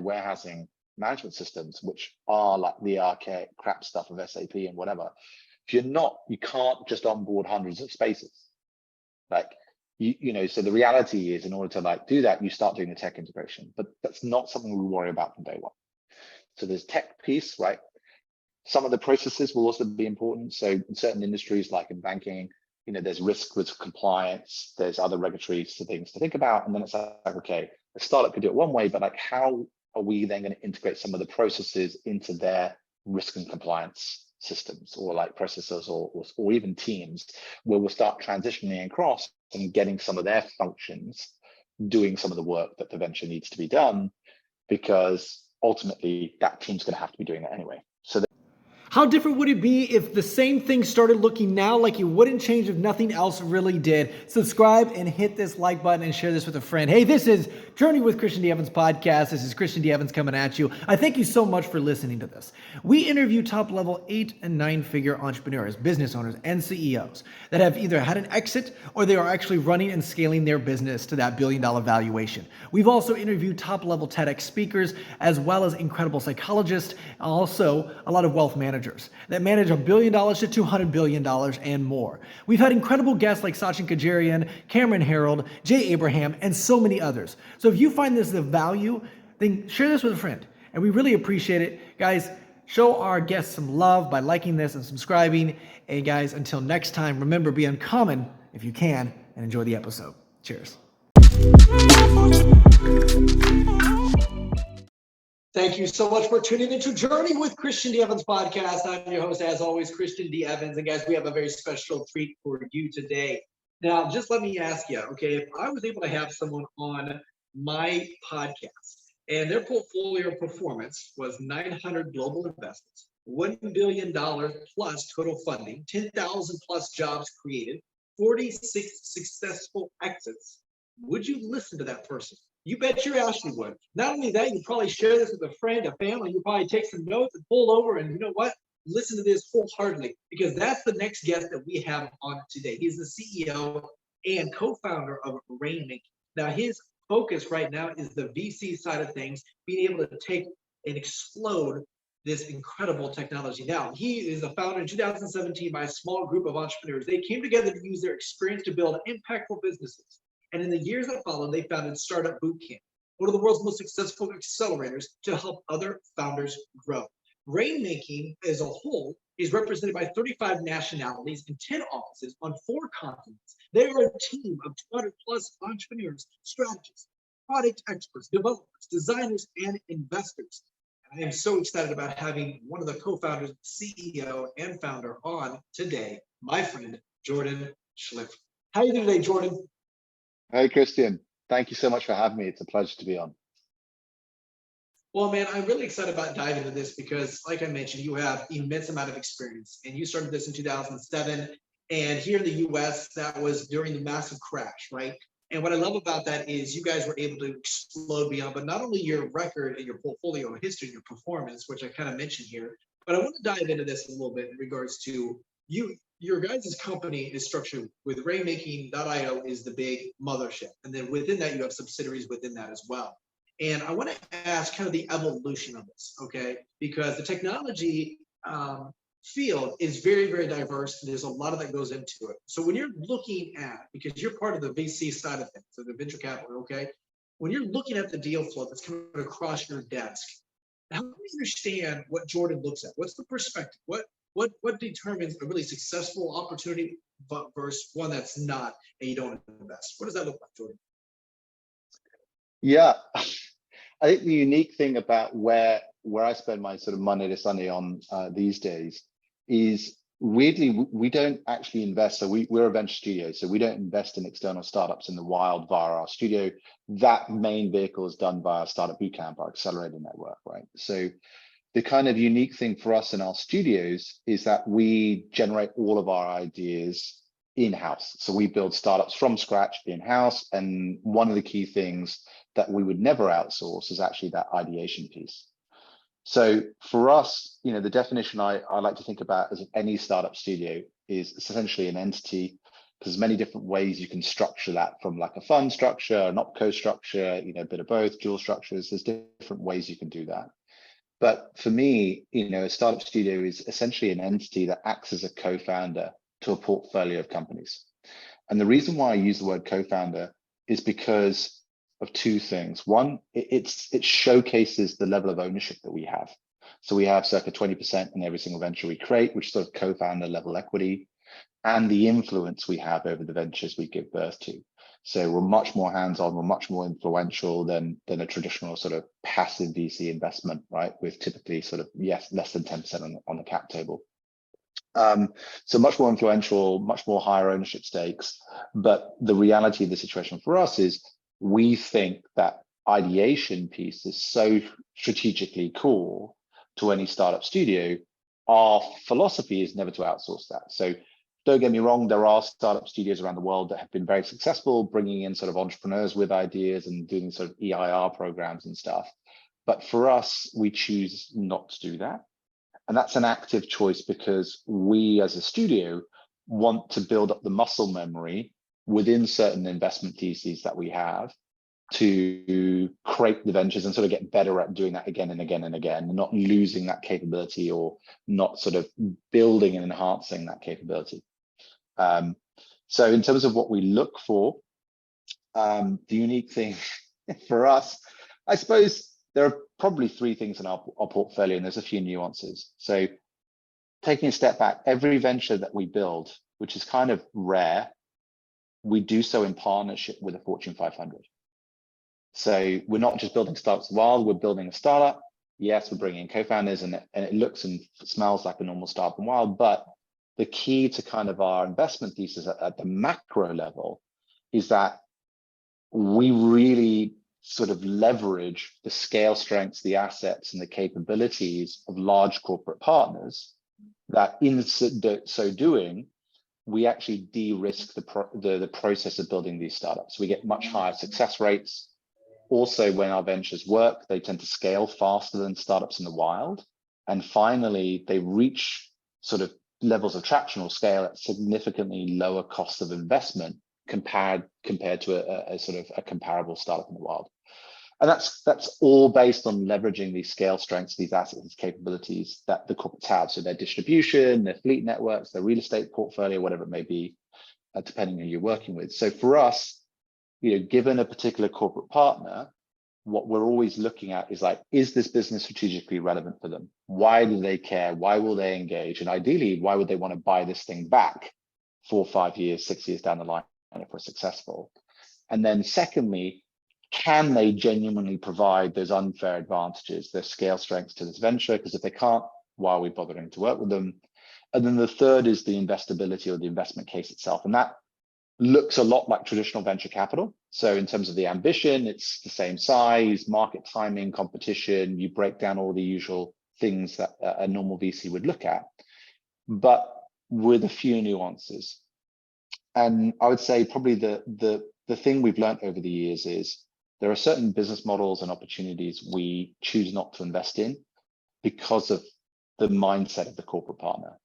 warehousing management systems, which are like the archaic crap stuff of SAP and whatever. If you're not, you can't just onboard hundreds of spaces. Like, so the reality is, in order to like do that, you start doing the tech integration, but that's not something we worry about from day one. So there's tech piece, right? Some of the processes will also be important. So in certain industries, like in banking, there's risk with compliance, there's other regulatory things to think about. And then it's like, okay, a startup could do it one way, but like, how are we then going to integrate some of the processes into their risk and compliance systems, or like processes, or even teams, where we'll start transitioning across and getting some of their functions doing some of the work that the venture needs to be done, because ultimately that team's going to have to be doing that anyway. So how different would it be if the same thing started looking now like it wouldn't change if nothing else really did? Subscribe and hit this like button and share this with a friend. Hey, this is Journey with Christian D. Evans podcast. This is Christian D. Evans coming at you. I thank you so much for listening to this. We interview top-level 8- and 9-figure entrepreneurs, business owners, and CEOs that have either had an exit or they are actually running and scaling their business to that billion-dollar valuation. We've also interviewed top-level TEDx speakers, as well as incredible psychologists, also a lot of wealth managers that manage $1 billion to $200 billion and more. We've had incredible guests like Sachin Kajarian, Cameron Harold, Jay Abraham, and so many others. So if you find this of value, then share this with a friend. And we really appreciate it. Guys, show our guests some love by liking this and subscribing. And guys, until next time, remember, be uncommon if you can, and enjoy the episode. Cheers. Thank you so much for tuning into Journey with Christian D. Evans podcast. I'm your host, as always, Christian D. Evans. And guys, we have a very special treat for you today. Now, just let me ask you, okay, if I was able to have someone on my podcast and their portfolio performance was 900 global investments, $1 billion plus total funding, 10,000 plus jobs created, 46 successful exits, would you listen to that person? You bet your ass you would. Not only that, you probably share this with a friend, a family. You probably take some notes and pull over, and you know what? Listen to this wholeheartedly, because that's the next guest that we have on today. He's the CEO and co-founder of Rainmaking. Now, his focus right now is the VC side of things, being able to take and explode this incredible technology. Now, he is a founder in 2017 by a small group of entrepreneurs. They came together to use their experience to build impactful businesses. And in the years that followed, they founded Startupbootcamp, one of the world's most successful accelerators to help other founders grow. Rainmaking as a whole is represented by 35 nationalities and 10 offices on 4 continents. They are a team of 200 plus entrepreneurs, strategists, product experts, developers, designers, and investors. I am so excited about having one of the co-founders, CEO, and founder on today, my friend, Jordan Schlipf. How are you doing today, Jordan? Hey, Christian, thank you so much for having me. It's a pleasure to be on. Well, man, I'm really excited about diving into this because, like I mentioned, you have immense amount of experience, and you started this in 2007. And here in the US, that was during the massive crash, right? And what I love about that is you guys were able to explode beyond, but not only your record and your portfolio history, your performance, which I kind of mentioned here, but I want to dive into this a little bit in regards to you. Your guys' company is structured with Rainmaking.io is the big mothership. And then within that, you have subsidiaries within that as well. And I want to ask kind of the evolution of this, okay? Because the technology field is very, very diverse. And there's a lot of that goes into it. So when you're looking at, because you're part of the VC side of things, so the venture capital, okay? When you're looking at the deal flow that's coming across your desk, help me understand what Jordan looks at. What's the perspective? What determines a really successful opportunity versus one that's not and you don't invest? What does that look like, Jordan? Yeah, I think the unique thing about where I spend my sort of Monday to Sunday on these days is, weirdly, we don't actually invest. So we're a venture studio, so we don't invest in external startups in the wild via our studio. That main vehicle is done by our Startupbootcamp, our accelerator network, right? So the kind of unique thing for us in our studios is that we generate all of our ideas in-house. So we build startups from scratch in-house. And one of the key things that we would never outsource is actually that ideation piece. So for us, the definition I like to think about as any startup studio is essentially an entity because there's many different ways you can structure that, from like a fund structure, an opco structure, a bit of both, dual structures. There's different ways you can do that. But for me, a startup studio is essentially an entity that acts as a co-founder to a portfolio of companies. And the reason why I use the word co-founder is because of two things. One, it showcases the level of ownership that we have. So we have circa 20% in every single venture we create, which is sort of co-founder level equity, and the influence we have over the ventures we give birth to. So we're much more hands-on, we're much more influential than a traditional sort of passive VC investment, right? With typically sort of, less than 10% on the cap table. So much more influential, much more higher ownership stakes. But the reality of the situation for us is we think that ideation piece is so strategically core to any startup studio. Our philosophy is never to outsource that. So don't get me wrong, there are startup studios around the world that have been very successful bringing in sort of entrepreneurs with ideas and doing sort of EIR programs and stuff. But for us, we choose not to do that. And that's an active choice because we as a studio want to build up the muscle memory within certain investment theses that we have to create the ventures and sort of get better at doing that again and again and again, and not losing that capability or not sort of building and enhancing that capability. So in terms of what we look for, the unique thing for us, I suppose there are probably three things in our portfolio, and there's a few nuances. So taking a step back, every venture that we build, which is kind of rare, we do so in partnership with a Fortune 500. So we're not just building startups wild, we're building a startup. Yes, we're bringing in co-founders and it looks and smells like a normal startup in wild, but the key to kind of our investment thesis at the macro level is that we really sort of leverage the scale strengths, the assets and the capabilities of large corporate partners, that in so doing, we actually de-risk the process of building these startups. We get much higher success rates. Also, when our ventures work, they tend to scale faster than startups in the wild. And finally, they reach sort of levels of traction or scale at significantly lower cost of investment compared to a sort of a comparable startup in the wild. And that's all based on leveraging these scale strengths, these assets, these capabilities that the corporates have. So their distribution, their fleet networks, their real estate portfolio, whatever it may be, depending on who you're working with. So for us, given a particular corporate partner, what we're always looking at is like, is this business strategically relevant for them? Why do they care? Why will they engage? And ideally, why would they want to buy this thing back 4, 5 years, 6 years down the line if we're successful? And then secondly, can they genuinely provide those unfair advantages, their scale strengths to this venture? Because if they can't, why are we bothering to work with them? And then the third is the investability or the investment case itself. And that looks a lot like traditional venture capital. So in terms of the ambition, it's the same size, market timing, competition. You break down all the usual things that a normal VC would look at, but with a few nuances. And I would say probably the thing we've learned over the years is there are certain business models and opportunities we choose not to invest in because of the mindset of the corporate partner.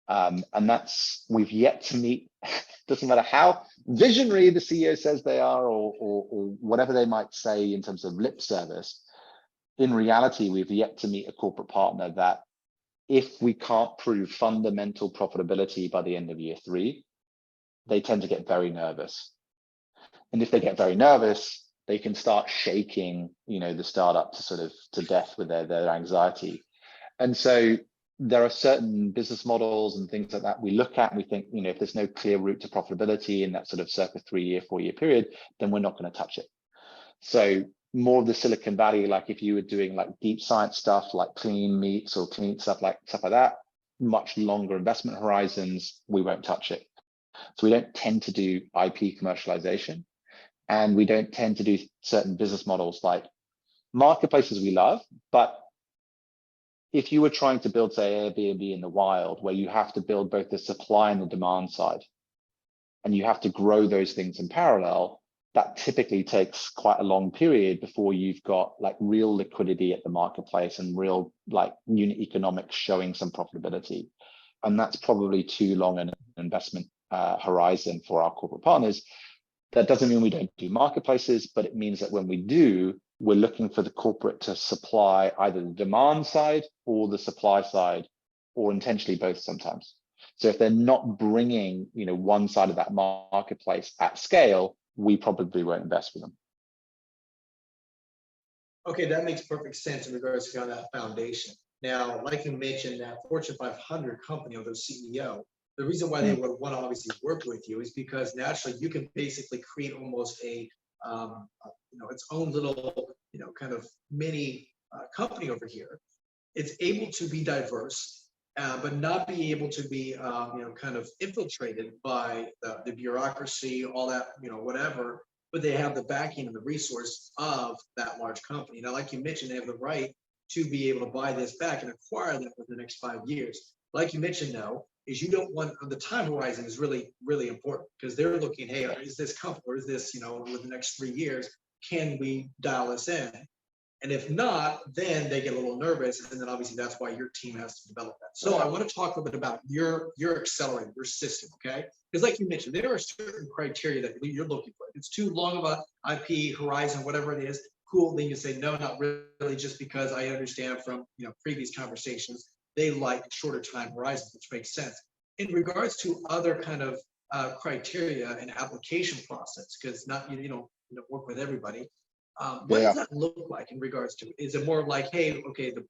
And that's, we've yet to meet, doesn't matter how visionary the CEO says they are or whatever they might say in terms of lip service, in reality, we've yet to meet a corporate partner that if we can't prove fundamental profitability by the end of year 3, they tend to get very nervous. And if they get very nervous, they can start shaking, the startup to death with their anxiety. And so there are certain business models and things like that we look at and we think, if there's no clear route to profitability in that sort of circa 3-year, 4-year period, then we're not going to touch it. So more of the Silicon Valley, like if you were doing like deep science stuff, like clean meats or clean stuff like that, much longer investment horizons, we won't touch it. So we don't tend to do IP commercialization, and we don't tend to do certain business models like marketplaces we love, but if you were trying to build, say, Airbnb in the wild, where you have to build both the supply and the demand side, and you have to grow those things in parallel, that typically takes quite a long period before you've got like real liquidity at the marketplace and real like unit economics showing some profitability. And that's probably too long an investment horizon for our corporate partners. That doesn't mean we don't do marketplaces, but it means that when we do, we're looking for the corporate to supply either the demand side or the supply side, or intentionally both sometimes. So if they're not bringing, one side of that marketplace at scale, we probably won't invest with them. Okay, that makes perfect sense in regards to that foundation. Now, like you mentioned, that Fortune 500 company or their CEO, the reason why they would want to obviously work with you is because naturally you can basically create almost a, its own little, kind of mini company over here. It's able to be diverse, but not be able to be, kind of infiltrated by the bureaucracy, all that, whatever. But they have the backing and the resource of that large company. Now, like you mentioned, they have the right to be able to buy this back and acquire that within the next 5 years. Like you mentioned, though, is you don't want the time horizon is really, really important because they're looking, hey, is this company or is this, over the next 3 years, can we dial this in? And if not, then they get a little nervous. And then obviously that's why your team has to develop that. So I want to talk a little bit about your accelerator, your system, okay? Because like you mentioned, there are certain criteria that you're looking for. If it's too long of a IP horizon, whatever it is, cool, then you say, no, not really, just because I understand from previous conversations, they like shorter time horizons, which makes sense. In regards to other kind of criteria and application process, because not you don't work with everybody. What does that look like in regards to? Is it more like, hey, okay, the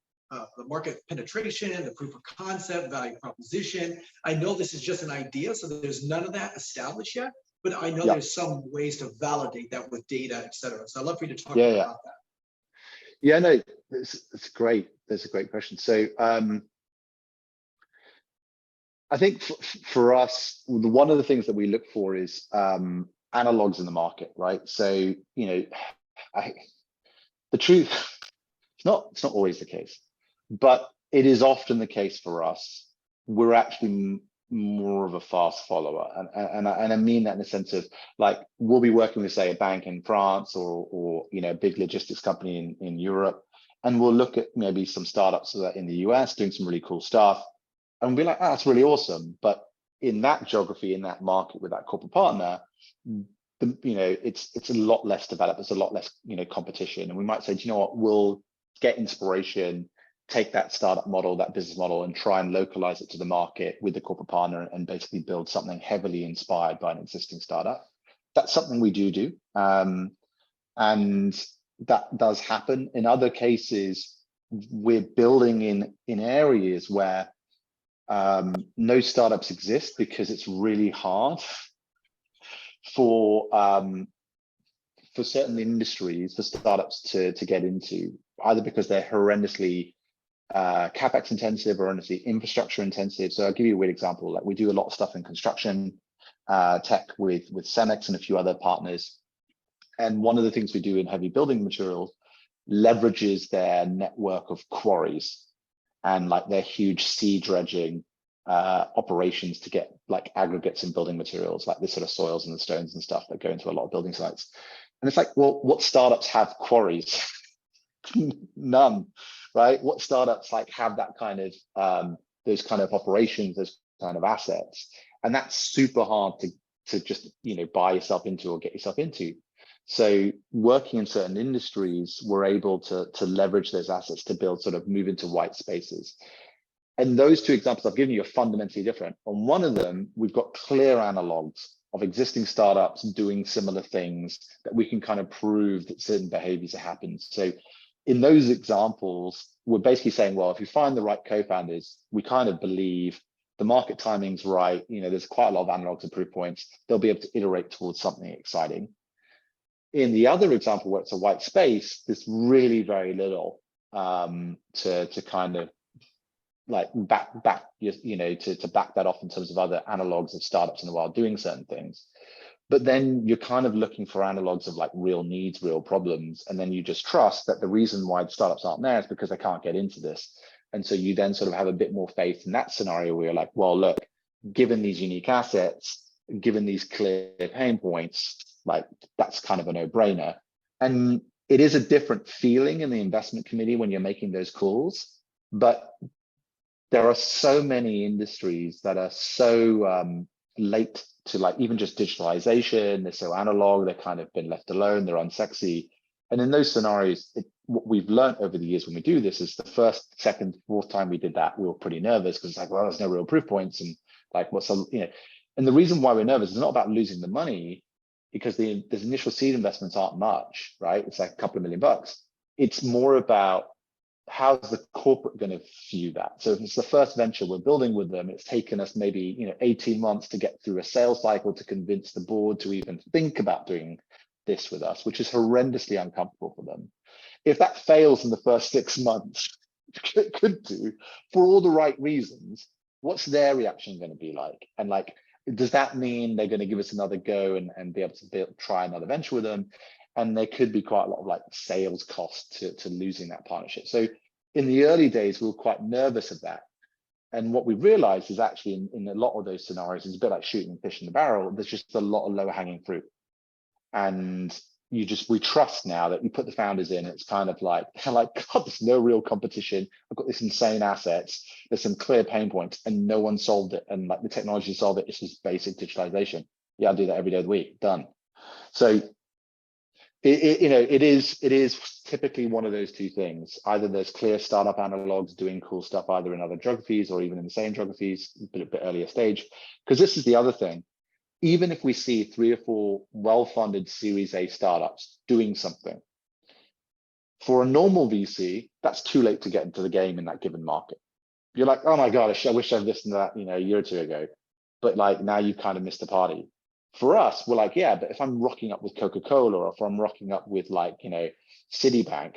market penetration, the proof of concept, value proposition? I know this is just an idea, so there's none of that established yet, but I know there's some ways to validate that with data, et cetera. So I'd love for you to talk about that. Yeah, no, it's great. That's a great question. So I think for us, one of the things that we look for is analogs in the market, right? So, the truth, it's not always the case, but it is often the case for us. We're actually more of a fast follower. And I mean that in the sense of like, we'll be working with, say, a bank in France or a big logistics company in Europe. And we'll look at maybe some startups in the US doing some really cool stuff. And we'll be like, that's really awesome. But in that geography, in that market with that corporate partner, it's a lot less developed. There's a lot less, competition. And we might say, do you know what, we'll get inspiration, take that startup model, that business model, and try and localize it to the market with the corporate partner and basically build something heavily inspired by an existing startup. That's something we do. And that does happen. In other cases, we're building in areas where no startups exist because it's really hard for certain industries, for startups to get into, either because they're horrendously capex intensive or horrendously infrastructure intensive. So I'll give you a weird example. Like we do a lot of stuff in construction tech with Cemex and a few other partners. And one of the things we do in heavy building materials leverages their network of quarries and like their huge sea dredging operations to get like aggregates and building materials, like the sort of soils and the stones and stuff that go into a lot of building sites. And it's like, well, what startups have quarries? None, right? What startups like have that kind of those kind of operations, those kind of assets? And that's super hard to just buy yourself into or get yourself into. So working in certain industries, we're able to leverage those assets to build, sort of move into white spaces. And those two examples I've given you are fundamentally different. On one of them, we've got clear analogs of existing startups doing similar things that we can kind of prove that certain behaviors have happened. So in those examples, we're basically saying, well, if you find the right co-founders, we kind of believe the market timing's right. There's quite a lot of analogs and proof points. They'll be able to iterate towards something exciting. In the other example, where it's a white space, there's really very little to kind of like back to back that off in terms of other analogs of startups in the world doing certain things. But then you're kind of looking for analogs of like real needs, real problems, and then you just trust that the reason why the startups aren't there is because they can't get into this. And so you then sort of have a bit more faith in that scenario where you're like, well, look, given these unique assets, given these clear pain points, like that's kind of a no-brainer. And it is a different feeling in the investment committee when you're making those calls, but there are so many industries that are so late to like even just digitalization. They're so analog, they're kind of been left alone, they're unsexy. And in those scenarios, what we've learned over the years when we do this is the first, second, fourth time we did that, we were pretty nervous because it's like, well, there's no real proof points. And like, and the reason why we're nervous is not about losing the money, because the initial seed investments aren't much, right? It's like a couple of $1 million. It's more about how's the corporate going to view that. So if it's the first venture we're building with them, it's taken us maybe 18 months to get through a sales cycle to convince the board to even think about doing this with us, which is horrendously uncomfortable for them. If that fails in the first 6 months, it could do, for all the right reasons, what's their reaction going to be like? And like, does that mean they're going to give us another go and be able to try another venture with them? And there could be quite a lot of like sales cost to losing that partnership. So in the early days, we were quite nervous of that. And what we realized is actually in a lot of those scenarios, it's a bit like shooting fish in the barrel. There's just a lot of lower hanging fruit. And we trust now that you put the founders in, it's kind of like, God, there's no real competition. I've got this insane assets. There's some clear pain points and no one solved it. And like the technology solved it. It's just basic digitalization. Yeah, I do that every day of the week. Done. So it is typically one of those two things. Either there's clear startup analogs doing cool stuff either in other geographies or even in the same geographies, but a bit earlier stage. Because this is the other thing. Even if we see 3 or 4 well-funded Series A startups doing something, for a normal VC, that's too late to get into the game in that given market. You're like, oh my God, I wish I'd listened to that, a year or two ago. But like now you've kind of missed the party. For us, we're like, yeah, but if I'm rocking up with Coca-Cola or if I'm rocking up with like, Citibank,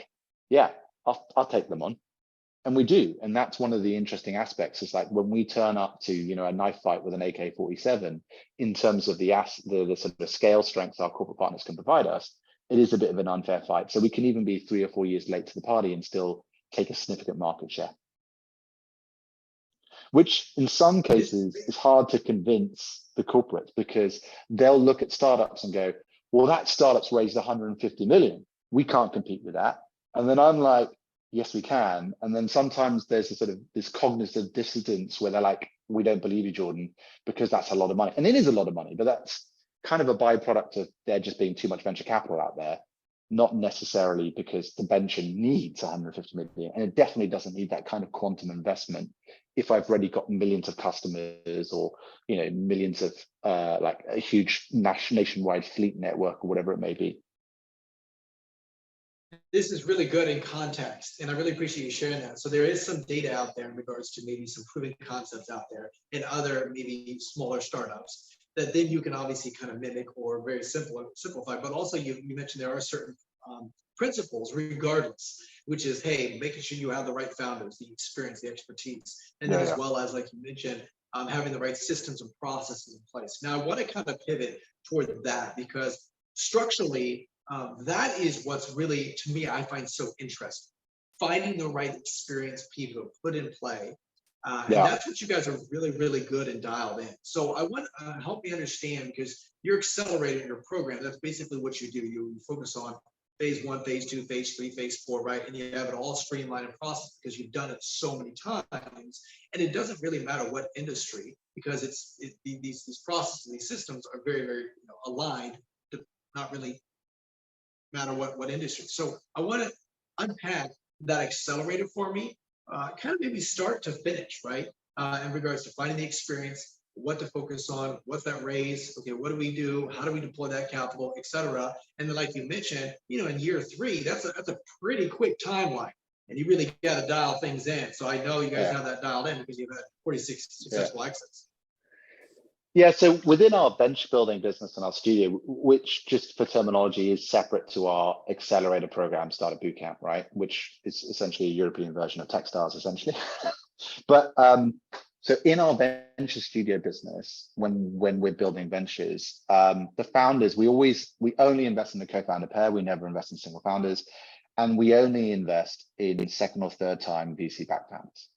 yeah, I'll take them on. And we do. And that's one of the interesting aspects is like when we turn up to, a knife fight with an AK-47, in terms of the sort of scale strength our corporate partners can provide us, it is a bit of an unfair fight. So we can even be 3 or 4 years late to the party and still take a significant market share, which in some cases is hard to convince the corporates because they'll look at startups and go, well, that startup's raised 150 million. We can't compete with that. And then I'm like, yes, we can. And then sometimes there's a sort of this cognitive dissonance where they're like, we don't believe you, Jordan, because that's a lot of money. And it is a lot of money, but that's kind of a byproduct of there just being too much venture capital out there, not necessarily because the venture needs 150 million. And it definitely doesn't need that kind of quantum investment if I've already got millions of customers or, millions of like a huge nationwide fleet network or whatever it may be. This is really good in context, and I really appreciate you sharing that. So there is some data out there in regards to maybe some proven concepts out there in other maybe smaller startups that then you can obviously kind of mimic or very simplify. But also you mentioned there are certain principles regardless, which is, hey, making sure you have the right founders, the experience, the expertise, and then as well as, like you mentioned, having the right systems and processes in place. Now, I want to kind of pivot toward that because structurally, that is what's really, to me, I find so interesting. Finding the right experienced people to put in play. And that's what you guys are really, really good and dialed in. So I want to help me understand, because you're accelerating your program. That's basically what you do. You focus on phase 1, phase 2, phase 3, phase 4, right? And you have it all streamlined and processed because you've done it so many times. And it doesn't really matter what industry, because these processes, these systems are very, very aligned to not really matter what industry. So I want to unpack that accelerator for me, kind of maybe start to finish, right? In regards to finding the experience, what to focus on, what's that raise, okay, what do we do, how do we deploy that capital, et cetera. And then like you mentioned, in year 3, that's a pretty quick timeline. And you really got to dial things in. So I know you guys have that dialed in because you've had 46 successful exits. Yeah, so within our venture building business and our studio, which just for terminology is separate to our accelerator program, Startupbootcamp, right? Which is essentially a European version of Techstars, essentially. But so in our venture studio business, when we're building ventures, the founders, we only invest in the co-founder pair. We never invest in single founders, and we only invest in second or third time VC-backed founders.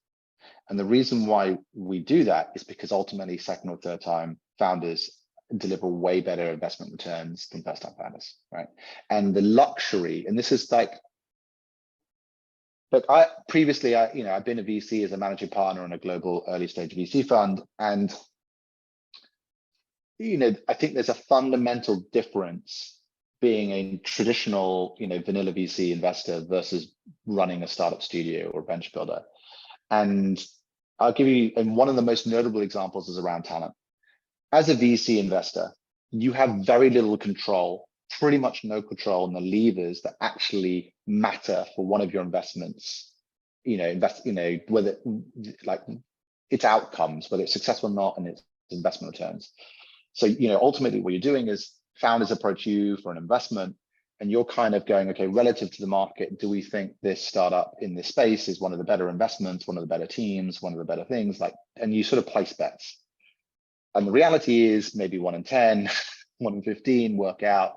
And the reason why we do that is because ultimately second or third time founders deliver way better investment returns than first time founders, right? And the luxury, and this is like, look, I've been a VC as a managing partner in a global early stage VC fund, and I think there's a fundamental difference being a traditional, vanilla VC investor versus running a startup studio or venture builder. And I'll give you, and one of the most notable examples is around talent. As a VC investor, you have very little control, pretty much no control on the levers that actually matter for one of your investments, whether like its outcomes, whether it's successful or not, and its investment returns. So, ultimately what you're doing is founders approach you for an investment and you're kind of going, okay, relative to the market, do we think this startup in this space is one of the better investments, one of the better teams, one of the better things, and you sort of place bets. And the reality is maybe 1 in 10, 1 in 15 work out,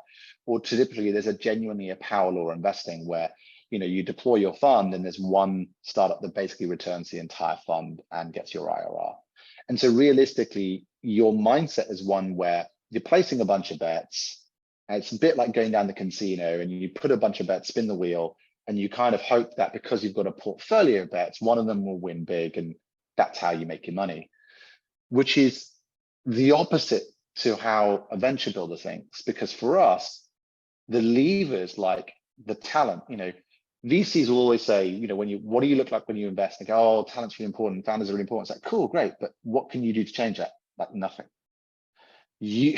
or typically there's genuinely a power law investing where, you deploy your fund and there's one startup that basically returns the entire fund and gets your IRR. And so realistically, your mindset is one where you're placing a bunch of bets. And it's a bit like going down the casino and you put a bunch of bets, spin the wheel, and you kind of hope that because you've got a portfolio of bets, one of them will win big, and that's how you make your money, which is the opposite to how a venture builder thinks. Because for us, the levers like the talent, VCs will always say, what do you look like when you invest? They go, oh, talent's really important, founders are really important. It's like, cool, great, but what can you do to change that? Like nothing. You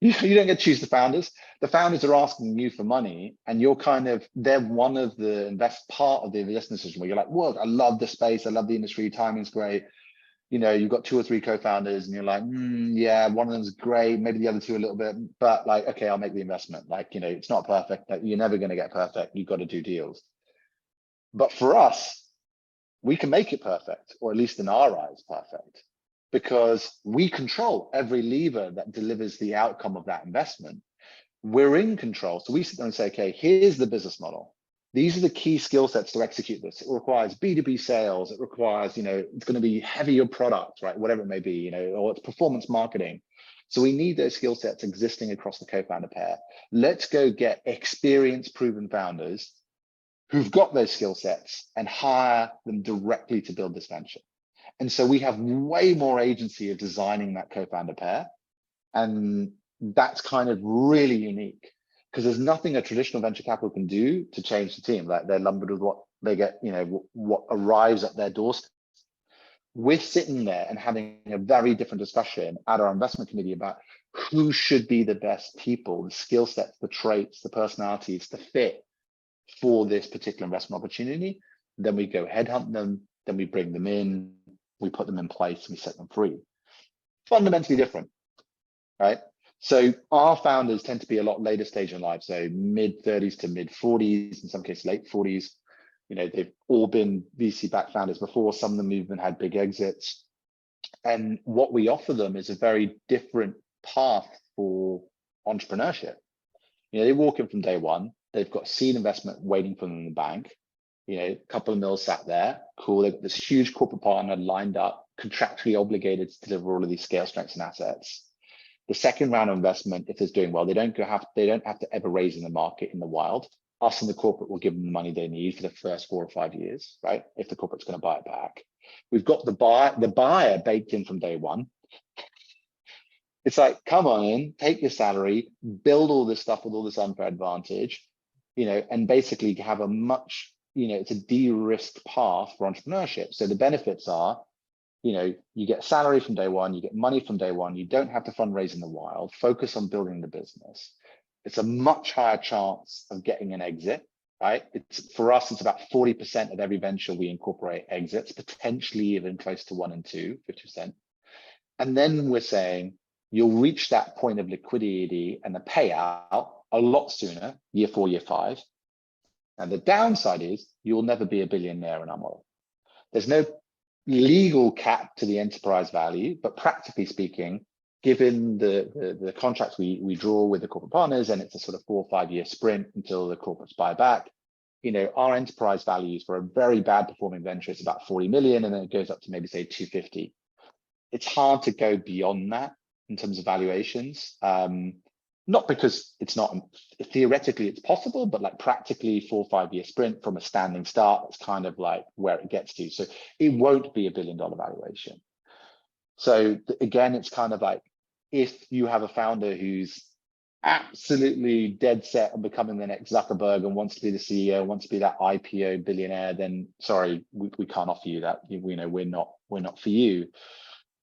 don't get to choose the founders. The founders are asking you for money, and they're one of the part of the investment decision where you're like, whoa, I love the space, I love the industry, timing's great. You've got 2 or 3 co-founders and you're like, yeah, one of them's great, maybe the other 2 a little bit, but okay, I'll make the investment. It's not perfect. You're never going to get perfect. You've got to do deals. But for us, we can make it perfect, or at least in our eyes, perfect, because we control every lever that delivers the outcome of that investment. We're in control. So we sit there and say, okay, here's the business model. These are the key skill sets to execute this. It requires B2B sales. It requires, it's going to be heavier product, right? Whatever it may be, or it's performance marketing. So we need those skill sets existing across the co-founder pair. Let's go get experienced, proven founders who've got those skill sets and hire them directly to build this venture. And so we have way more agency of designing that co-founder pair. And that's kind of really unique, because there's nothing a traditional venture capital can do to change the team. Like they're lumbered with what they get, what arrives at their doorstep. We're sitting there and having a very different discussion at our investment committee about who should be the best people, the skill sets, the traits, the personalities, the fit for this particular investment opportunity. Then we go headhunt them, then we bring them in, we put them in place, and we set them free. Fundamentally different, right? So our founders tend to be a lot later stage in life, so mid 30s to mid 40s, in some cases late 40s. They've all been VC-backed founders before. Some of them even had big exits. And what we offer them is a very different path for entrepreneurship. They walk in from day one. They've got seed investment waiting for them in the bank. A couple of mils sat there. Cool. They've got this huge corporate partner lined up, contractually obligated to deliver all of these scale strengths and assets. The second round of investment, if it's doing well, they don't have to ever raise in the market in the wild. Us and the corporate will give them the money they need for the first 4 or 5 years, right? If the corporate's going to buy it back. We've got the buyer baked in from day one. It's like, come on in, take your salary, build all this stuff with all this unfair advantage, and basically have a much, it's a de-risked path for entrepreneurship. So the benefits are, you get salary from day one, you get money from day one, you don't have to fundraise in the wild, focus on building the business. It's a much higher chance of getting an exit, right? For us, it's about 40% of every venture we incorporate exits, potentially even close to 1 in 2, 50%. And then we're saying you'll reach that point of liquidity and the payout a lot sooner, year 4, year 5. And the downside is you'll never be a billionaire in our model. There's no legal cap to the enterprise value, but practically speaking, given the contracts we draw with the corporate partners, and it's a sort of 4 or 5 year sprint until the corporates buy back, our enterprise values for a very bad performing venture is about 40 million, and then it goes up to maybe say 250. It's hard to go beyond that in terms of valuations. Not because it's not, theoretically it's possible, but like practically 4 or 5 year sprint from a standing start, it's kind of like where it gets to. So it won't be a $1 billion valuation. So again, it's kind of like, if you have a founder who's absolutely dead set on becoming the next Zuckerberg and wants to be the CEO, wants to be that IPO billionaire, then sorry, we can't offer you that. You know, we're not for you.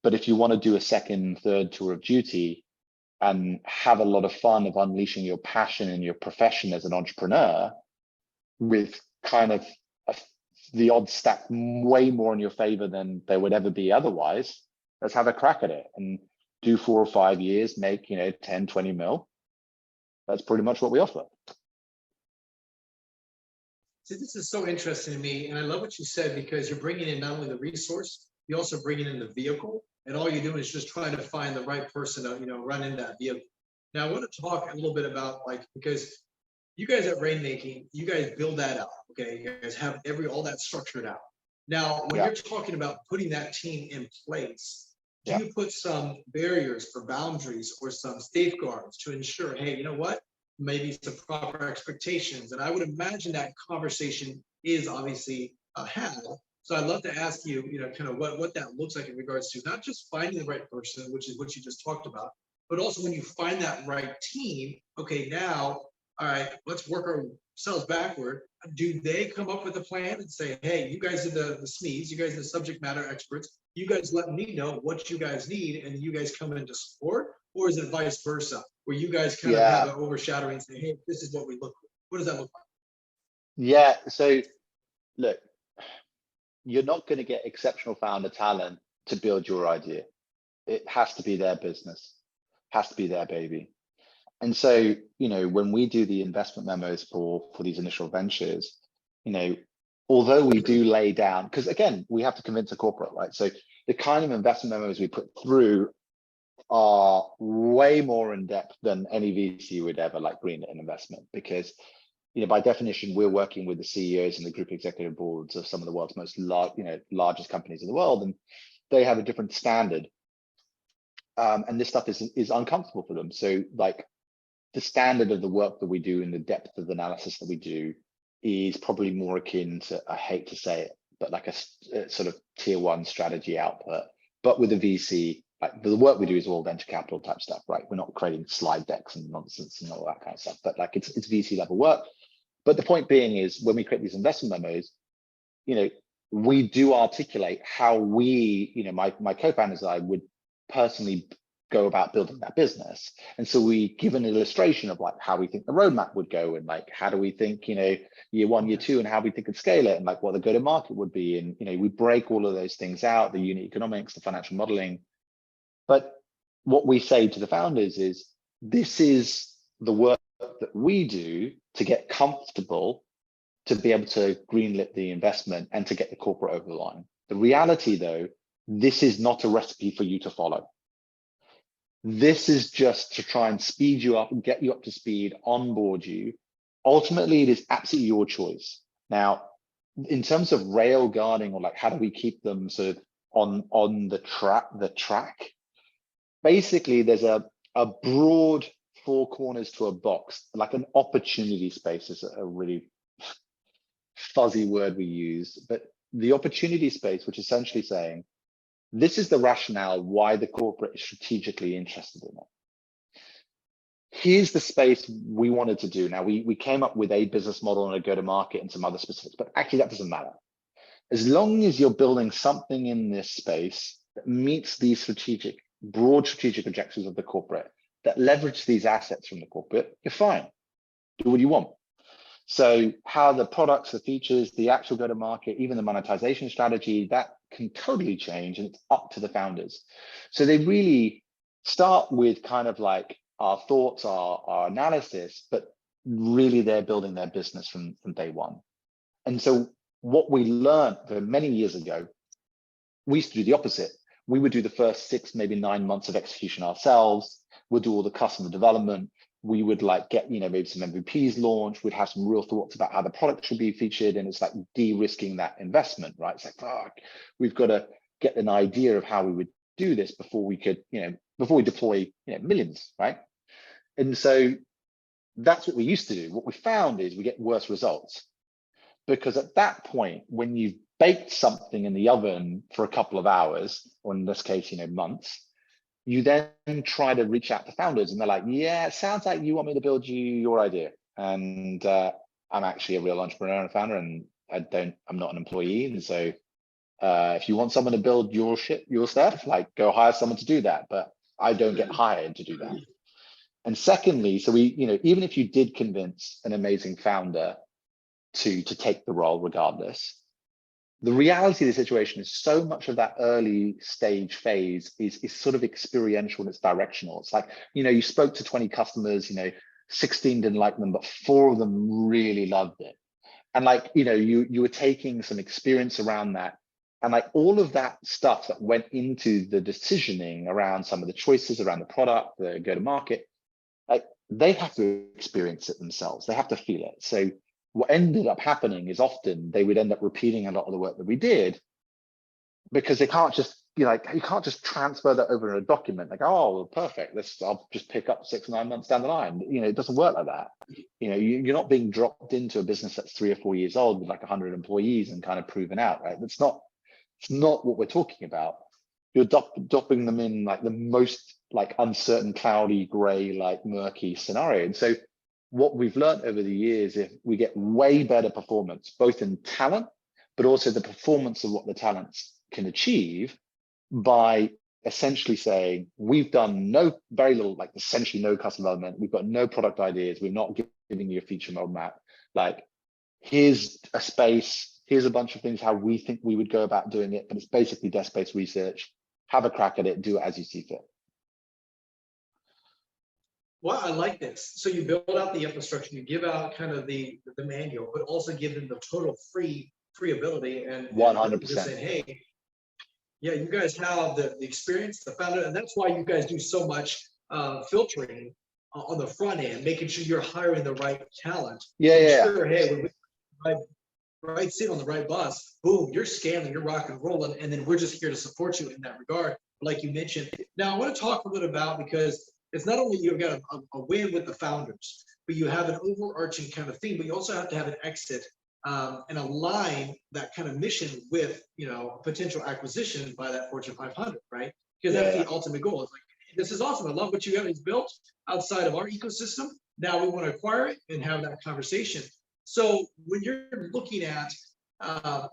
But if you want to do a second, third tour of duty and have a lot of fun of unleashing your passion and your profession as an entrepreneur with kind of the odds stacked way more in your favor than they would ever be otherwise, let's have a crack at it and do 4 or 5 years, make, 10, 20 mil. That's pretty much what we offer. See, this is so interesting to me, and I love what you said, because you're bringing in not only the resource, you're also bringing in the vehicle, and all you're doing is just trying to find the right person to, run in that vehicle. Now, I want to talk a little bit about, because you guys at Rainmaking, you guys build that out, okay? You guys have all that structured out. Now, when you're talking about putting that team in place, do you put some barriers or boundaries or some safeguards to ensure, hey, you know what? Maybe some proper expectations. And I would imagine that conversation is obviously had. So I'd love to ask you, kind of what that looks like in regards to not just finding the right person, which is what you just talked about, but also when you find that right team, okay, now, all right, let's work ourselves backward. Do they come up with a plan and say, hey, you guys are the SMEs, you guys are the subject matter experts, you guys let me know what you guys need and you guys come in to support? Or is it vice versa, where you guys kind of have an overshadowing and say, hey, this is what we look for? What does that look like? Yeah, so look, you're not going to get exceptional founder talent to build your idea. It has to be their business, has to be their baby. And so, when we do the investment memos for these initial ventures, although we do lay down, because again, we have to convince a corporate, right? So the kind of investment memos we put through are way more in depth than any VC would ever greenlit an investment, because by definition, we're working with the CEOs and the group executive boards of some of the world's most largest companies in the world, and they have a different standard. And this stuff is uncomfortable for them. So the standard of the work that we do and the depth of analysis that we do is probably more akin to, I hate to say it, but a sort of tier 1 strategy output. But with the VC, the work we do is all venture capital type stuff, right? We're not creating slide decks and nonsense and all that kind of stuff, but it's VC level work. But the point being is, when we create these investment memos, we do articulate how we, my co-founders and I would personally go about building that business. And so we give an illustration of how we think the roadmap would go, and how do we think, year 1, year 2, and how we think it'd scale it, and what the go-to-market would be. And, we break all of those things out, the unit economics, the financial modeling. But what we say to the founders is, this is the work that we do to get comfortable to be able to greenlit the investment and to get the corporate over the line. The reality, though, this is not a recipe for you to follow. This is just to try and speed you up and get you up to speed, onboard you. Ultimately, it is absolutely your choice. Now, in terms of rail guarding, or how do we keep them sort of on the track? Basically, there's a broad 4 corners to a box, an opportunity space is a really fuzzy word we use, but the opportunity space, which is essentially saying, this is the rationale why the corporate is strategically interested in it. Here's the space we wanted to do. Now, we came up with a business model and a go-to-market and some other specifics, but actually that doesn't matter. As long as you're building something in this space that meets these broad strategic objectives of the corporate, that leverage these assets from the corporate, you're fine. Do what you want. So how the products, the features, the actual go-to-market, even the monetization strategy, that can totally change, and it's up to the founders. So they really start with kind of our thoughts, our analysis, but really they're building their business from day one. And so what we learned many years ago, we used to do the opposite. We would do the first 6, maybe 9 months of execution ourselves. We'll do all the customer development. We would get, maybe some MVPs launched. We'd have some real thoughts about how the product should be featured. And it's de-risking that investment, right? It's fuck, we've got to get an idea of how we would do this before we could, before we deploy, millions, right? And so that's what we used to do. What we found is we get worse results, because at that point, when you've baked something in the oven for a couple of hours, or in this case, months, you then try to reach out to founders, and they're like, yeah, it sounds like you want me to build you your idea. And I'm actually a real entrepreneur and founder, and I'm not an employee. And so if you want someone to build your stuff, like go hire someone to do that. But I don't get hired to do that. And secondly, so even if you did convince an amazing founder to take the role regardless, the reality of the situation is so much of that early stage phase is sort of experiential and it's directional. It's like, you spoke to 20 customers, 16 didn't like them, but 4 of them really loved it. And like, you were taking some experience around that. And like all of that stuff that went into the decisioning around some of the choices around the product, the go-to-market, like they have to experience it themselves. They have to feel it. So what ended up happening is often they would end up repeating a lot of the work that we did, because they can't just, you can't just transfer that over in a document like, oh, perfect, I'll just pick up 6 or 9 months down the line. It doesn't work like that. You're not being dropped into a business that's 3 or 4 years old with like 100 employees and kind of proven out, right? It's not what we're talking about. You're dropping them in like the most like uncertain, cloudy, gray, like murky scenario. And so what we've learned over the years, if we get way better performance, both in talent, but also the performance of what the talents can achieve by essentially saying, we've done very little, like essentially no custom development. We've got no product ideas. We're not giving you a feature roadmap. Like, here's a space, here's a bunch of things, how we think we would go about doing it, but it's basically desk-based research. Have a crack at it, do it as you see fit. Well, I like this. So you build out the infrastructure, you give out kind of the manual, but also give them the total free ability and 100%. just say, hey, yeah, you guys have the experience, the founder, and that's why you guys do so much filtering on the front end, making sure you're hiring the right talent. Sure, hey, when we right seat on the right bus, boom, you're scaling, you're rock and rolling, and then we're just here to support you in that regard, like you mentioned. Now, I want to talk a little about, because it's not only you've got a win with the founders, but you have an overarching kind of thing, but you also have to have an exit and align that kind of mission with, potential acquisition by that Fortune 500, right? Because that's the ultimate goal. It's like, this is awesome. I love what you guys built outside of our ecosystem. Now we want to acquire it and have that conversation. So when you're looking at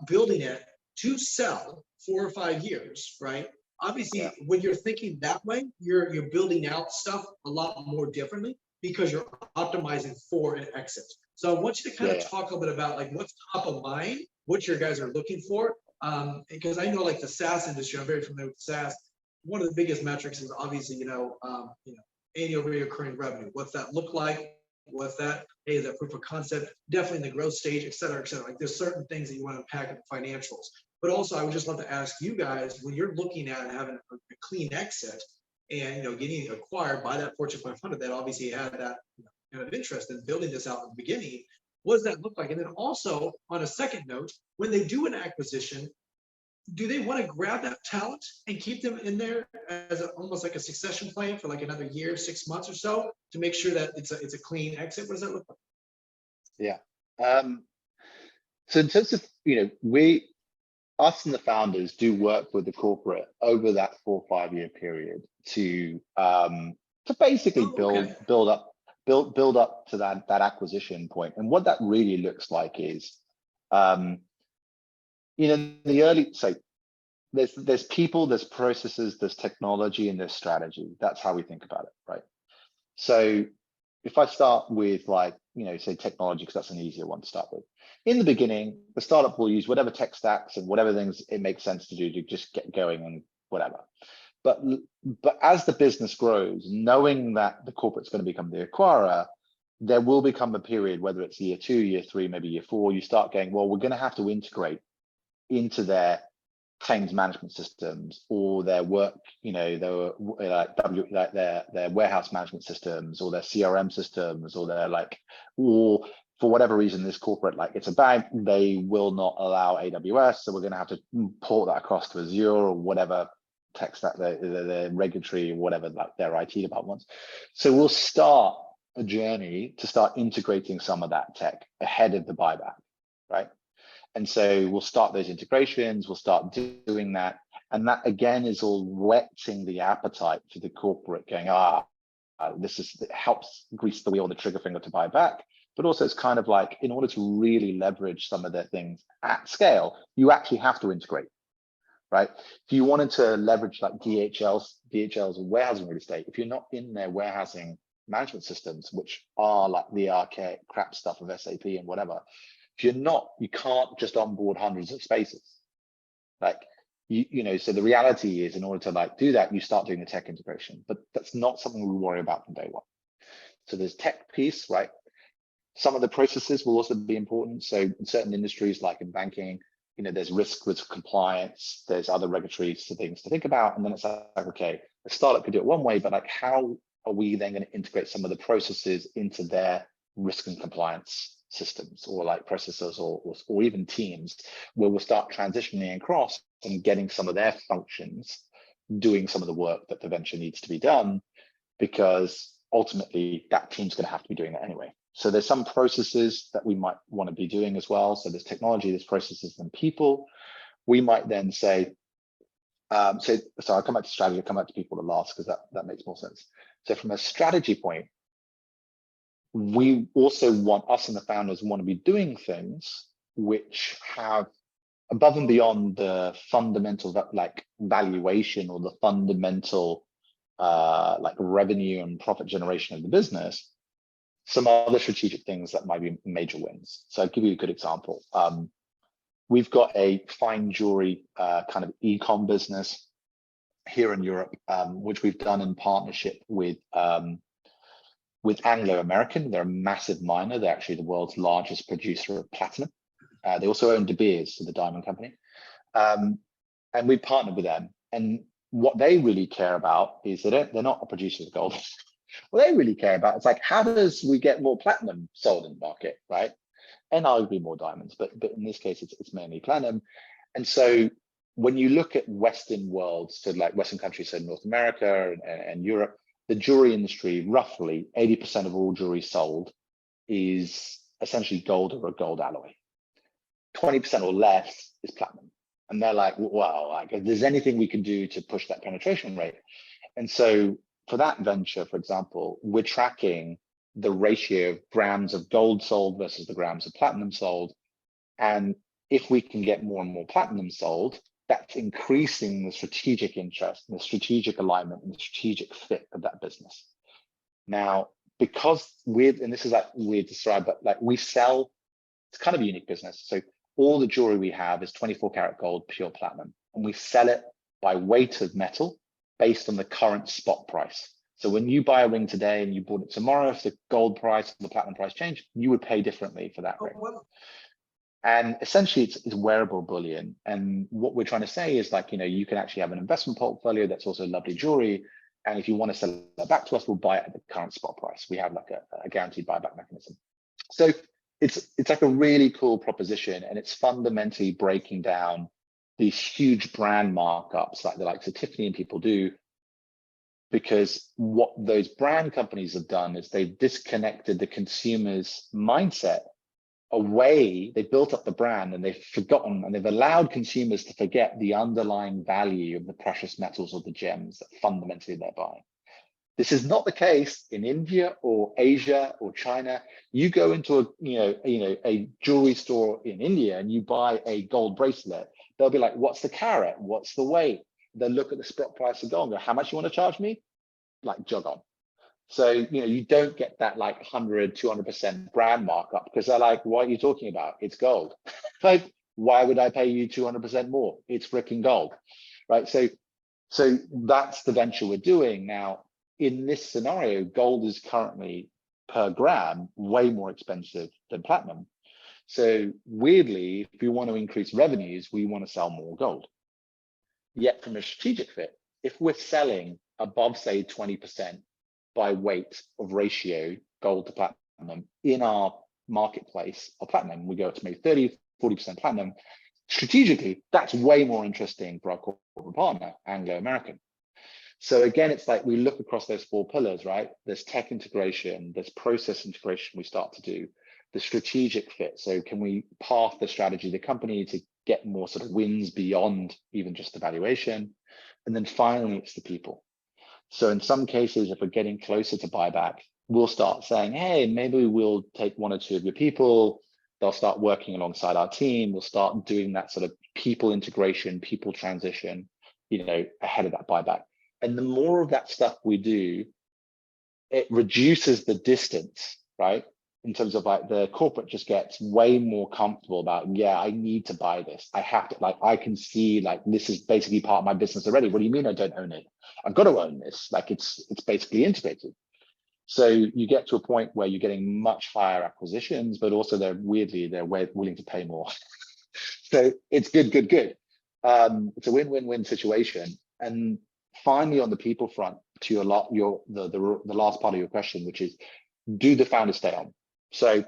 building it to sell 4 or 5 years, right? Obviously, when you're thinking that way, you're building out stuff a lot more differently, because you're optimizing for an exit. So I want you to kind of talk a little bit about like what's top of mind, what your guys are looking for. Because I know like the SaaS industry, I'm very familiar with SaaS. One of the biggest metrics is obviously, annual recurring revenue. What's that look like? What's that? Hey, is that proof of concept? Definitely in the growth stage, et cetera, et cetera. Like there's certain things that you want to unpack in the financials. But also, I would just love to ask you guys, when you're looking at having a clean exit and getting acquired by that Fortune 500 that obviously had that kind of interest in building this out in the beginning, what does that look like? And then also, on a second note, when they do an acquisition, do they want to grab that talent and keep them in there as almost like a succession plan for like another year, 6 months or so, to make sure that it's a clean exit? What does that look like? Yeah. So in terms of, us and the founders do work with the corporate over that 4 or 5 year period to basically build up to that acquisition point. And what that really looks like is, the early, so there's people, there's processes, there's technology, and there's strategy. That's how we think about it, right? So if I start with like, say technology, because that's an easier one to start with. In the beginning, the startup will use whatever tech stacks and whatever things it makes sense to do to just get going and whatever. But as the business grows, knowing that the corporate's going to become the acquirer, there will become a period, whether it's year 2, year 3, maybe year 4, you start going, well, we're going to have to integrate into their claims management systems or their work, their warehouse management systems or their CRM systems or or for whatever reason, this corporate, like it's a bank, they will not allow AWS. So we're going to have to port that across to Azure or whatever tech stack, the regulatory or whatever like their IT department wants. So we'll start a journey to start integrating some of that tech ahead of the buyback, right? And so we'll start those integrations, we'll start doing that. And that again is all whetting the appetite for the corporate going, it helps grease the wheel, the trigger finger to buy back. But also it's kind of like, in order to really leverage some of their things at scale, you actually have to integrate, right? If you wanted to leverage like DHL's warehousing real estate, if you're not in their warehousing management systems, which are like the archaic crap stuff of SAP and whatever, if you're not, you can't just onboard hundreds of spaces. Like, so the reality is, in order to like do that, you start doing the tech integration, but that's not something we worry about from day one. So there's tech piece, right? Some of the processes will also be important. So in certain industries, like in banking, there's risk with compliance, there's other regulatory things to think about. And then it's like, okay, a startup could do it one way, but like, how are we then going to integrate some of the processes into their risk and compliance systems, or like processes, or even teams, where we'll start transitioning across and getting some of their functions doing some of the work that the venture needs to be done, because ultimately that team's going to have to be doing that anyway. So there's some processes that we might want to be doing as well. So there's technology, there's processes, and people. We might then say, I'll come back to strategy, I'll come back to people the last, because that makes more sense. So from a strategy point, we also want, us and the founders want to be doing things which have, above and beyond the fundamental like valuation or the fundamental like revenue and profit generation of the business, some other strategic things that might be major wins. So I'll give you a good example. We've got a fine jewelry kind of e-com business here in Europe, which we've done in partnership with Anglo American. They're a massive miner. They're actually the world's largest producer of platinum. They also own De Beers, so the diamond company. And we partnered with them. And what they really care about is they're not a producer of gold. What they really care about is like, how does we get more platinum sold in the market, right? And arguably more diamonds, but in this case, it's mainly platinum. And so when you look at Western worlds, so like Western countries, so North America and Europe, the jewelry industry, roughly 80% of all jewelry sold is essentially gold or a gold alloy. 20% or less is platinum. And they're like, well, like, if there's anything we can do to push that penetration rate. And so for that venture, for example, we're tracking the ratio of grams of gold sold versus the grams of platinum sold. And if we can get more and more platinum sold, that's increasing the strategic interest and the strategic alignment and the strategic fit of that business. Now, because and this is like weird to describe, but like we sell, it's kind of a unique business. So all the jewelry we have is 24 karat gold, pure platinum, and we sell it by weight of metal based on the current spot price. So when you buy a ring today and you bought it tomorrow, if the gold price and the platinum price change, you would pay differently for that ring. Wow. And essentially it's wearable bullion. And what we're trying to say is like, you can actually have an investment portfolio that's also lovely jewelry. And if you want to sell that back to us, we'll buy it at the current spot price. We have like a guaranteed buyback mechanism. So it's like a really cool proposition, and it's fundamentally breaking down these huge brand markups like the likes of Tiffany and people do, because what those brand companies have done is they've disconnected the consumer's mindset away. They built up the brand and they've forgotten, and they've allowed consumers to forget the underlying value of the precious metals or the gems that fundamentally they're buying. This is not the case in India or Asia or China. You go into a jewelry store in India and you buy a gold bracelet. They'll be like, what's the carat? What's the weight? They'll look at the spot price of gold and go, how much you want to charge me? Like, jog on. So, you don't get that like 100, 200% brand markup, because they're like, what are you talking about? It's gold. Like, why would I pay you 200% more? It's freaking gold, right? So that's the venture we're doing now. In this scenario, gold is currently per gram way more expensive than platinum. So weirdly, if we want to increase revenues, we want to sell more gold. Yet from a strategic fit, if we're selling above, say, 20% by weight of ratio gold to platinum in our marketplace of platinum, we go up to maybe 30, 40% platinum. Strategically, that's way more interesting for our corporate partner, Anglo American. So again, it's like we look across those four pillars, right? There's tech integration, there's process integration we start to do, the strategic fit. So can we path the strategy of the company to get more sort of wins beyond even just the valuation. And then finally, it's the people. So in some cases, if we're getting closer to buyback, we'll start saying, hey, maybe we'll take one or two of your people. They'll start working alongside our team. We'll start doing that sort of people integration, people transition, ahead of that buyback. And the more of that stuff we do, it reduces the distance, right? In terms of like the corporate just gets way more comfortable about, yeah, I need to buy this. I have to, like, I can see like this is basically part of my business already. What do you mean I don't own it? I've got to own this. Like it's basically integrated. So you get to a point where you're getting much higher acquisitions, but also they're willing to pay more. So it's good. It's a win-win-win situation. And finally, on the people front, to the last part of your question, which is, do the founders stay on? So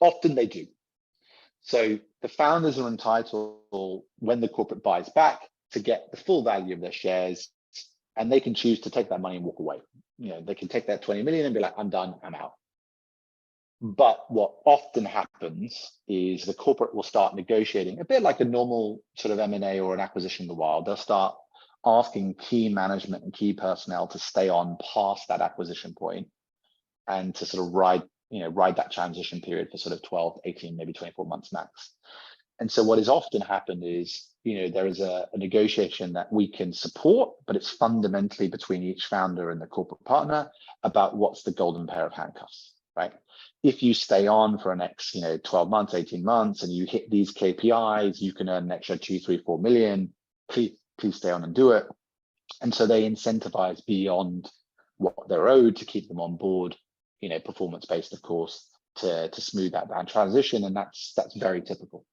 often they do. So the founders are entitled, when the corporate buys back, to get the full value of their shares, and they can choose to take that money and walk away. They can take that 20 million and be like, I'm done, I'm out. But what often happens is the corporate will start negotiating, a bit like a normal sort of M&A or an acquisition in the wild. They'll start asking key management and key personnel to stay on past that acquisition point and to sort of ride that transition period for sort of 12, 18, maybe 24 months max. And so what has often happened is, there is a negotiation that we can support, but it's fundamentally between each founder and the corporate partner about what's the golden pair of handcuffs, right? If you stay on for the next, 12 months, 18 months, and you hit these KPIs, you can earn an extra 2, 3, 4 million. Please stay on and do it. And so they incentivize beyond what they're owed to keep them on board, performance-based, of course, to smooth that down transition. And that's very typical.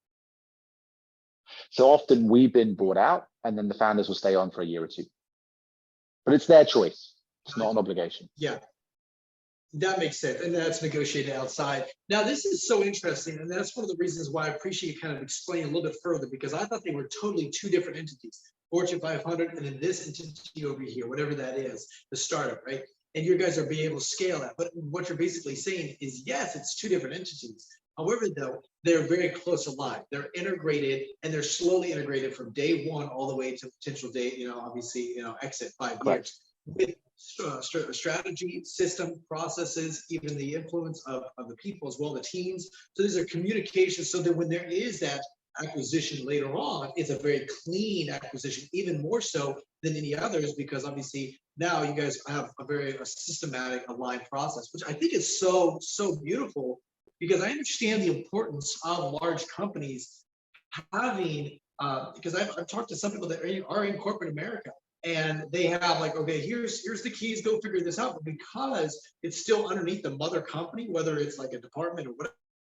So often we've been bought out and then the founders will stay on for a year or two. But it's their choice. It's not an obligation. Yeah, that makes sense. And that's negotiated outside. Now, this is so interesting. And that's one of the reasons why I appreciate you kind of explaining a little bit further, because I thought they were totally two different entities. Fortune 500 and then this entity over here, whatever that is, the startup, right? And you guys are being able to scale that. But what you're basically saying is, yes, it's two different entities. However, though, they're very close aligned. They're integrated and they're slowly integrated from day one all the way to potential day, obviously, exit 5 years. With strategy, system, processes, even the influence of the people as well, the teams. So these are communications so that when there is that acquisition later on, it's a very clean acquisition, even more so than any others, because obviously now you guys have a systematic aligned process, which I think is so beautiful, because I understand the importance of large companies having, because I've talked to some people that are in corporate America, and they have like, okay, here's the keys, go figure this out. But because it's still underneath the mother company, whether it's like a department or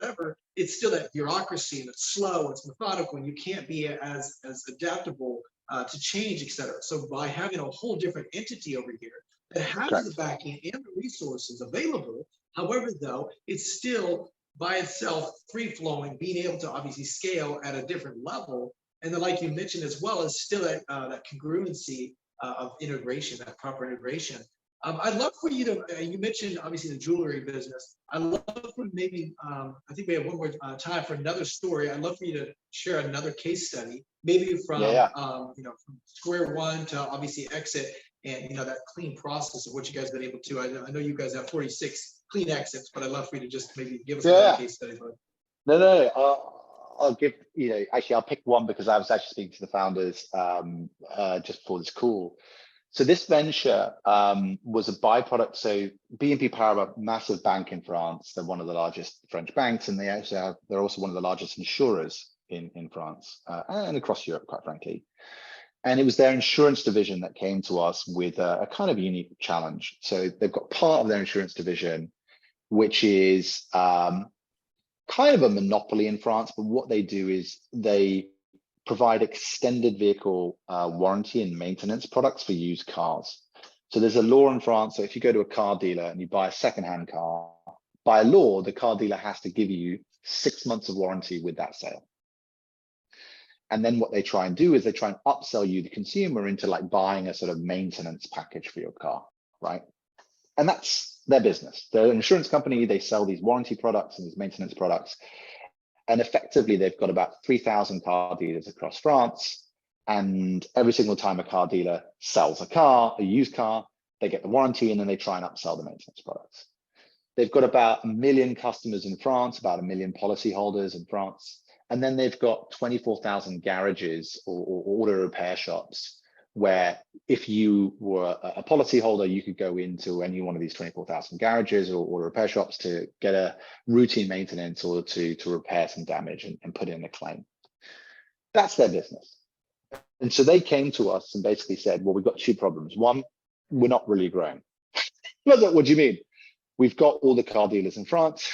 whatever, it's still that bureaucracy, and it's slow, it's methodical, and you can't be as adaptable to change, et cetera. So by having a whole different entity over here that has the backing and the resources available, however, though, it's still by itself free-flowing, being able to obviously scale at a different level. And then, like you mentioned as well, is still that congruency of integration, that proper integration. I'd love for you to, you mentioned obviously the jewelry business. I'd love for maybe, I think we have one more time for another story. I'd love for you to share another case study, maybe from, from square one to obviously exit, and, that clean process of what you guys have been able to. I know you guys have 46 clean exits, but I'd love for you to just maybe give us another case study. No, I'll give, actually I'll pick one because I was actually speaking to the founders just before this call. So this venture was a byproduct. So BNP Paribas, massive bank in France. They're one of the largest French banks, and they're also one of the largest insurers in France and across Europe, quite frankly. And it was their insurance division that came to us with a kind of unique challenge. So they've got part of their insurance division, which is kind of a monopoly in France, but what they do is they provide extended vehicle warranty and maintenance products for used cars. So there's a law in France. So if you go to a car dealer and you buy a secondhand car, by law, the car dealer has to give you 6 months of warranty with that sale. And then what they try and do is they try and upsell you, the consumer, into like buying a sort of maintenance package for your car, right? And that's their business. They're an insurance company. They sell these warranty products and these maintenance products. And effectively, they've got about 3,000 car dealers across France. And every single time a car dealer sells a car, a used car, they get the warranty and then they try and upsell the maintenance products. They've got about 1 million customers in France, about 1 million policyholders in France. And then they've got 24,000 garages or auto repair shops where if you were a policyholder, you could go into any one of these 24,000 garages or auto repair shops to get a routine maintenance or to repair some damage and put in a claim. That's their business. And so they came to us and basically said, well, we've got two problems. One, we're not really growing. What do you mean? We've got all the car dealers in France.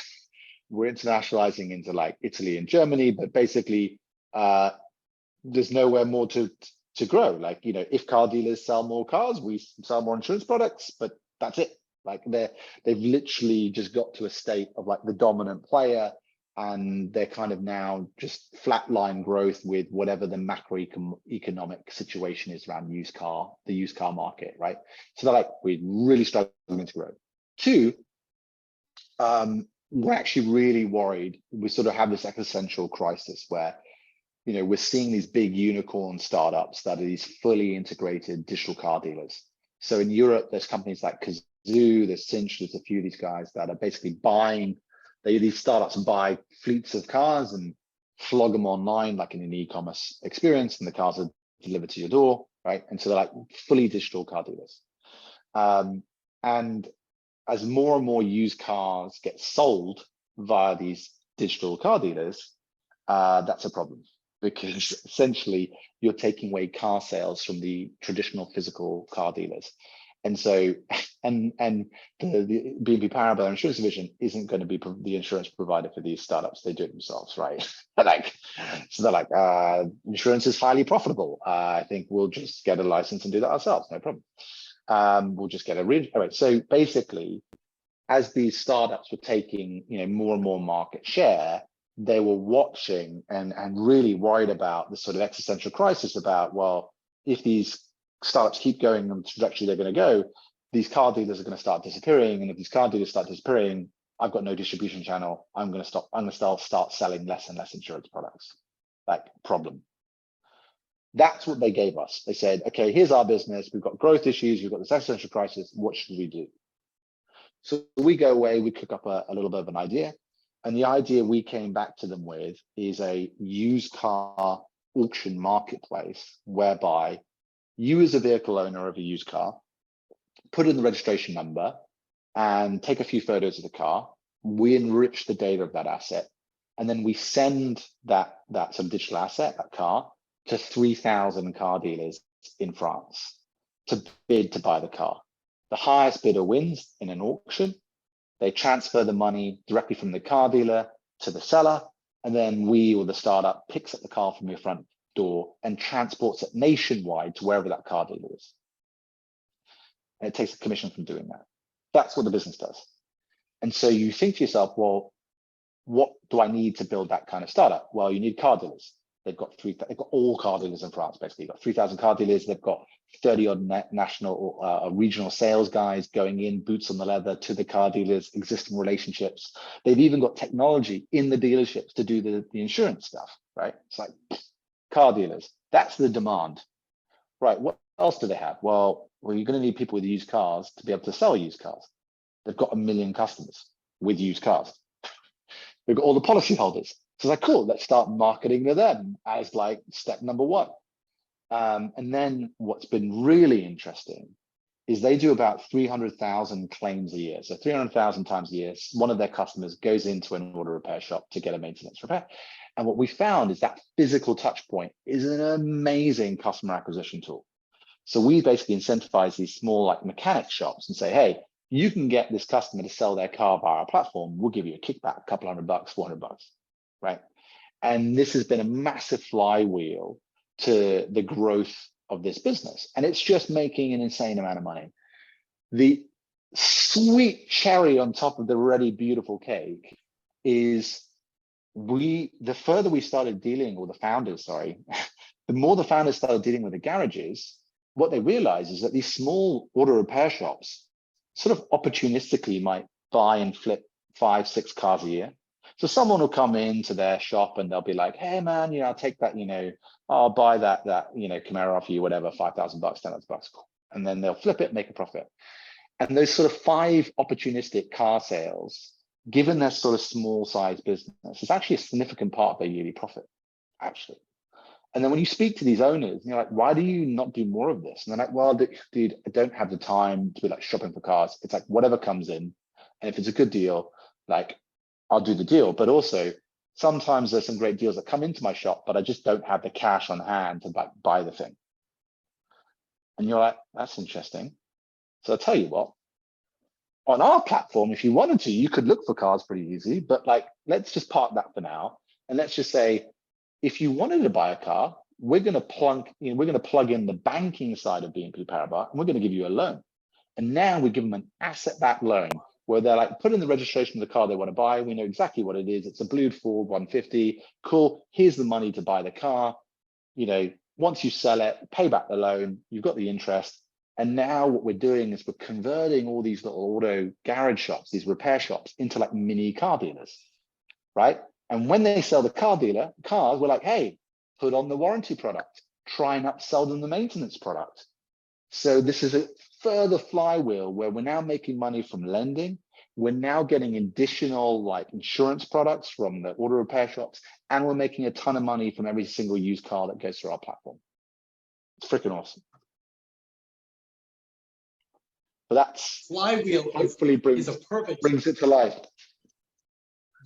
We're internationalizing into like Italy and Germany, but basically there's nowhere more to grow. Like, you know, if car dealers sell more cars, we sell more insurance products, but that's it. Like they've literally just got to a state of like the dominant player, and they're kind of now just flatline growth with whatever the macroeconomic situation is around the used car market, right? So they're like, we're really struggling to grow. Two, we're actually really worried. We sort of have this existential crisis where, you know, we're seeing these big unicorn startups that are these fully integrated digital car dealers. So in Europe, there's companies like Kazoo, there's Cinch, there's a few of these guys that are basically buying, these startups buy fleets of cars and flog them online like in an e-commerce experience, and the cars are delivered to your door, right? And so they're like fully digital car dealers. And as more and more used cars get sold via these digital car dealers, that's a problem, because essentially you're taking away car sales from the traditional physical car dealers. And so, and the BNP Paribas insurance division isn't going to be the insurance provider for these startups. They do it themselves, right? So they're like, insurance is highly profitable. I think we'll just get a license and do that ourselves, no problem. We'll just get a read. All right. So basically, as these startups were taking, you know, more and more market share, they were watching and really worried about the sort of existential crisis about, well, if these startups keep going on the trajectory they're going to go, these car dealers are going to start disappearing. And if these car dealers start disappearing, I've got no distribution channel. I'm going to start selling less and less insurance products. Like, problem. That's what they gave us. They said, okay, here's our business. We've got growth issues. We've got this existential crisis. What should we do? So we go away, we cook up a little bit of an idea. And the idea we came back to them with is a used car auction marketplace whereby you as a vehicle owner of a used car, put in the registration number and take a few photos of the car. We enrich the data of that asset. And then we send that sort of digital asset, that car, to 3,000 car dealers in France to bid to buy the car. The highest bidder wins in an auction. They transfer the money directly from the car dealer to the seller. And then we or the startup picks up the car from your front door and transports it nationwide to wherever that car dealer is. And it takes a commission from doing that. That's what the business does. And so you think to yourself, well, what do I need to build that kind of startup? Well, you need car dealers. They've got all car dealers in France, basically. They've got 3,000 car dealers. They've got 30 odd national or regional sales guys going in, boots on the leather to the car dealers, existing relationships. They've even got technology in the dealerships to do the insurance stuff, right? It's like car dealers. That's the demand, right? What else do they have? Well, you're going to need people with used cars to be able to sell used cars. They've got 1 million customers with used cars. They've got all the policyholders. So it's like, cool, let's start marketing to them as like step number one. And then what's been really interesting is they do about 300,000 claims a year. So 300,000 times a year, one of their customers goes into an auto repair shop to get a maintenance repair. And what we found is that physical touch point is an amazing customer acquisition tool. So we basically incentivize these small like mechanic shops and say, hey, you can get this customer to sell their car via our platform. We'll give you a kickback, a couple $100, $400, right? And this has been a massive flywheel to the growth of this business. And it's just making an insane amount of money. The sweet cherry on top of the already beautiful cake is the further we started dealing, or the founders, sorry, the more the founders started dealing with the garages, what they realized is that these small auto repair shops sort of opportunistically might buy and flip 5, 6 cars a year. So someone will come into their shop and they'll be like, hey man, I'll take that, I'll buy that, Camaro off you, whatever, $5,000, $10,000. Cool. And then they'll flip it, make a profit. And those sort of 5 opportunistic car sales, given their sort of small size business, is actually a significant part of their yearly profit, actually. And then when you speak to these owners, you're like, why do you not do more of this? And they're like, well, dude, I don't have the time to be like shopping for cars. It's like whatever comes in. And if it's a good deal, like I'll do the deal. But also sometimes there's some great deals that come into my shop, but I just don't have the cash on hand to buy the thing. And you're like, that's interesting. So I'll tell you what, on our platform, if you wanted to, you could look for cars pretty easy, but like, let's just park that for now. And let's just say, if you wanted to buy a car, we're going to plug in the banking side of BNP Paribas, and we're going to give you a loan. And now we give them an asset-backed loan where they're like, put in the registration of the car they want to buy. We know exactly what it is. It's a blue Ford 150. Cool. Here's the money to buy the car. Once you sell it, pay back the loan. You've got the interest. And now what we're doing is we're converting all these little auto garage shops, these repair shops, into like mini car dealers, right? And when they sell the cars, we're like, hey, put on the warranty product, try and upsell them the maintenance product. So this is a further flywheel where we're now making money from lending. We're now getting additional like insurance products from the auto repair shops, and we're making a ton of money from every single used car that goes through our platform. It's freaking awesome. But that's flywheel hopefully brings it to life.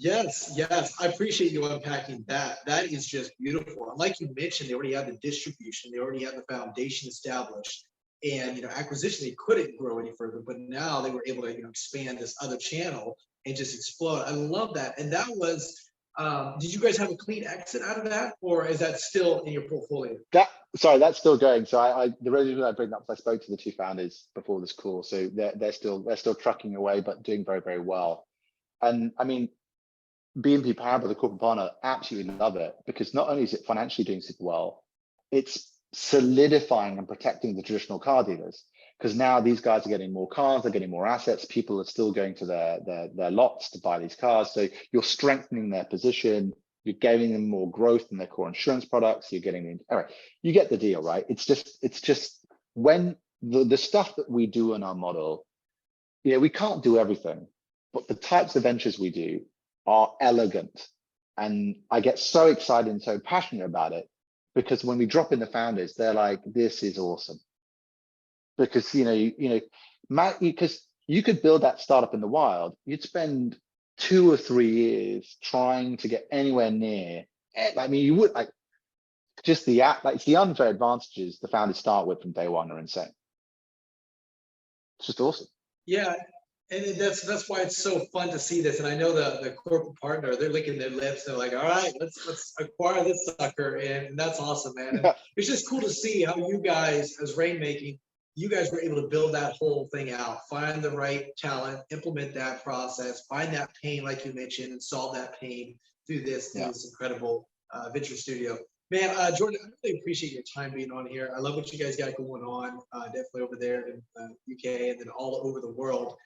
Yes, I appreciate you unpacking that. That is just beautiful. And like you mentioned, they already have the distribution, they already have the foundation established, and acquisition, they couldn't grow any further, but now they were able to expand this other channel and just explode. I love that. And that was, did you guys have a clean exit out of that, or is that still in your portfolio? That's still going. So the reason I bring that up is I spoke to the 2 founders before this call, so they're still trucking away, but doing very, very well. And I mean, BNP Paribas, the corporate partner, absolutely love it, because not only is it financially doing super well, it's solidifying and protecting the traditional car dealers, because now these guys are getting more cars, they're getting more assets, people are still going to their lots to buy these cars. So you're strengthening their position, you're giving them more growth in their core insurance products, you're getting them, all right, you get the deal, right? It's just when the stuff that we do in our model, we can't do everything, but the types of ventures we do are elegant. And I get so excited and so passionate about it, because when we drop in the founders, they're like, this is awesome. Because, because you could build that startup in the wild, you'd spend 2 or 3 years trying to get anywhere near. I mean, you would it's the unfair advantages the founders start with from day one are insane. It's just awesome. Yeah. And that's why it's so fun to see this. And I know the corporate partner, they're licking their lips. They're like, all right, let's acquire this sucker. And that's awesome, man. And it's just cool to see how you guys, as Rainmaking, you guys were able to build that whole thing out, find the right talent, implement that process, find that pain, like you mentioned, and solve that pain through this incredible venture studio. Man, Jordan, I really appreciate your time being on here. I love what you guys got going on, definitely over there in UK and then all over the world.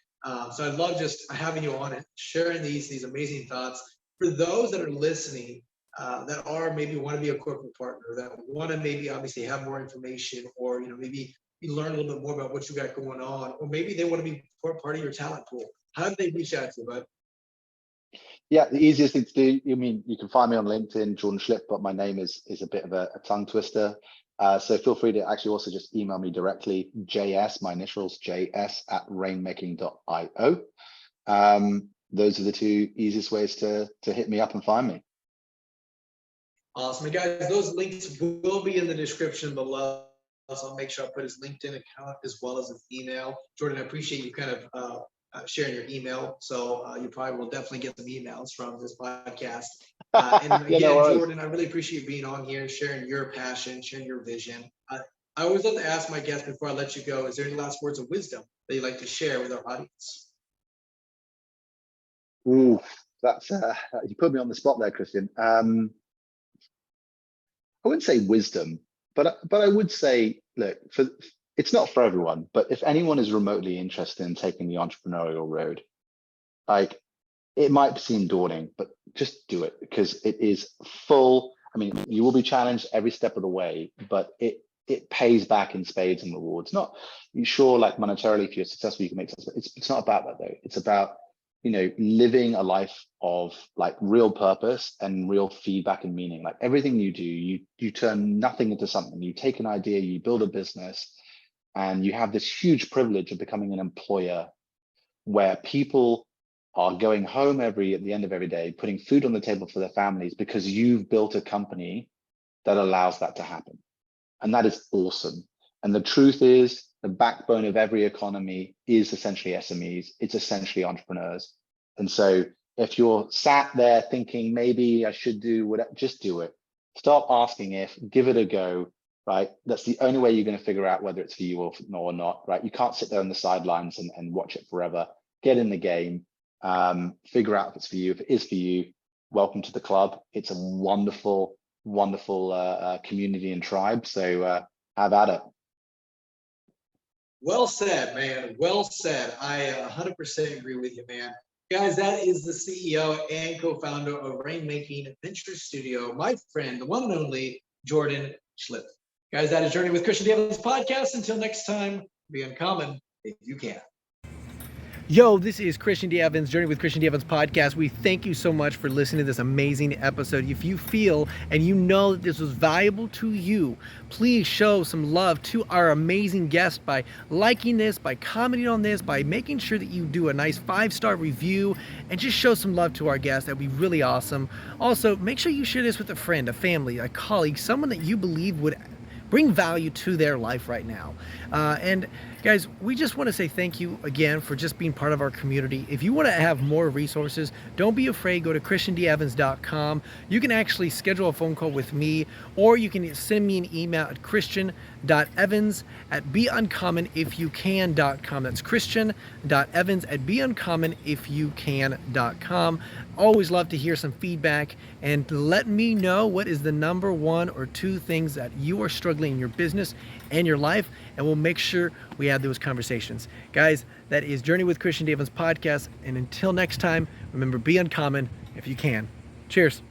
So I love just having you on and sharing these amazing thoughts. For those that are listening, that are maybe want to be a corporate partner, that want to maybe obviously have more information, or maybe you learn a little bit more about what you got going on, or maybe they want to be part of your talent pool. How do they reach out to you, bud? Yeah, the easiest thing to do, you can find me on LinkedIn, Jordan Schlipf, but my name is a bit of a tongue twister. So feel free to actually also just email me directly, JS, my initials, js@rainmaking.io. Those are the 2 easiest ways to hit me up and find me. Awesome. And guys, those links will be in the description below. So I'll make sure I put his LinkedIn account as well as his email. Jordan, I appreciate you kind of sharing your email. So you probably will definitely get some emails from this podcast. And again, Jordan, I really appreciate you being on here, sharing your passion, sharing your vision. I always love to ask my guests before I let you go, is there any last words of wisdom that you'd like to share with our audience? Ooh, that's you put me on the spot there, Christian. I wouldn't say wisdom, but I would say, look, it's not for everyone, but if anyone is remotely interested in taking the entrepreneurial road, like, it might seem daunting, but just do it, because it is full. I mean, you will be challenged every step of the way, but it pays back in spades and rewards. Not you sure, like monetarily, if you're successful, you can make sense, but it's not about that though. It's about, you know, living a life of like real purpose and real feedback and meaning. Like everything you do, you turn nothing into something. You take an idea, you build a business, and you have this huge privilege of becoming an employer where people are going home at the end of every day, putting food on the table for their families because you've built a company that allows that to happen. And that is awesome. And the truth is, the backbone of every economy is essentially SMEs. It's essentially entrepreneurs. And so if you're sat there thinking, maybe I should do whatever, just do it. Stop asking if, give it a go, right? That's the only way you're going to figure out whether it's for you or not, right? You can't sit there on the sidelines and watch it forever. Get in the game, figure out if it's for you. If it is for you, welcome to the club. It's a wonderful, wonderful community and tribe. So have at it. Well said, man. Well said. I 100% agree with you, man. Guys, that is the CEO and co-founder of Rainmaking Venture Studio, my friend, the one and only Jordan Schlipf. Guys, that is Journey with Christian D. Evans podcast. Until next time, be uncommon if you can. Yo, this is Christian D. Evans, Journey with Christian D. Evans podcast. We thank you so much for listening to this amazing episode. If you feel and you know that this was valuable to you, please show some love to our amazing guest by liking this, by commenting on this, by making sure that you do a nice 5-star review, and just show some love to our guest. That'd be really awesome. Also, make sure you share this with a friend, a family, a colleague, someone that you believe would bring value to their life right now. And guys, we just want to say thank you again for just being part of our community. If you want to have more resources, don't be afraid. Go to christiandeevans.com. You can actually schedule a phone call with me, or you can send me an email at christian.evans@beUncommonIfYouCan.com. That's christian.evans@beUncommonIfYouCan.com. Always love to hear some feedback, and let me know what is the number 1 or 2 things that you are struggling in your business and your life, and we'll make sure we have those conversations. Guys, that is Journey with Christian D. Evans podcast, and until next time, remember, be uncommon if you can. Cheers.